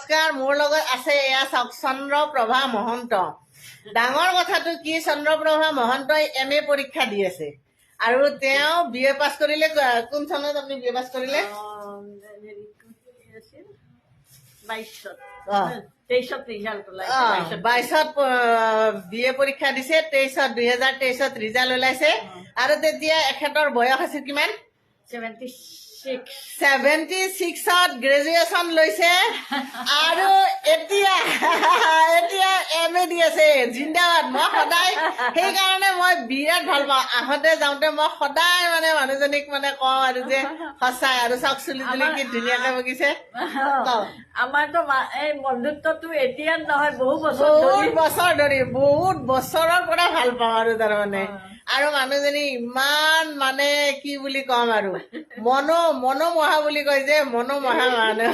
নমস্কাৰ মোৰ লগত আছে এয়া চাওক চন্দ্ৰপ্ৰভা মহন্ত ডাঙৰ কথাটো কি চন্দ্ৰপ্ৰভা মহন্তই এমএ পৰীক্ষা দি আছে আৰু তেওঁ বিএ পাছ কৰিলে কোন চনত আপুনি বিএ পাছ কৰিলে 22ত বিএ পৰীক্ষা দিছে 2023ত ৰিজাল্ট ওলাইছে আৰু তেতিয়া এখেতৰ বয়স আছিল কিমান 76ত গ্ৰেজুৱেশ্যন লৈছে আৰু এতিয়া এমএ দি আছে জিন্দাবাদ মই সদায় সেইকাৰণে মই বিৰাট ভাল পাওঁ আহোঁতে যাওঁতে মই সদায় মানে মানুহজনীক মানে কওঁ আৰু যে সঁচাই আৰু চাওক চুলি তুলি কি ধুনীয়াকে বগিছে আমাৰতো এই বন্ধুত্বটো এতিয়া নহয় বহুত বছৰৰ পৰা ভাল পাওঁ আৰু তাৰমানে আৰু মানুহজনী ইমান মানে কি বুলি কম আৰু মনোমোহা বুলি কয় যে মনোমোহা মানুহ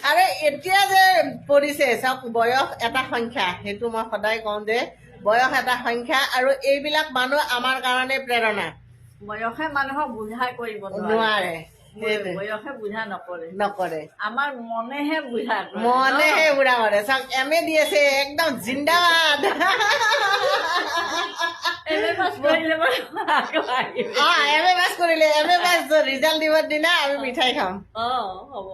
আৰু এতিয়া যে পৰিছে চাওক বয়স এটা সংখ্যা সেইটো মই সদায় কওঁ যে বয়স এটা সংখ্যা আৰু এইবিলাক মানুহ আমাৰ কাৰণে প্ৰেৰণা বয়সে মানুহক বুজা কৰিব নোৱাৰে বয়সে বুজা নকৰে আমাৰ মনেহে বুজা বুঢ়া কৰে চাওক এমএ দি আছে একদম জিন্দাবাদ এমএ পাছ কৰিলে এমএ পাছ ৰিজাল্ট দিবৰ দিনা আমি মিঠাই খাম হ'ব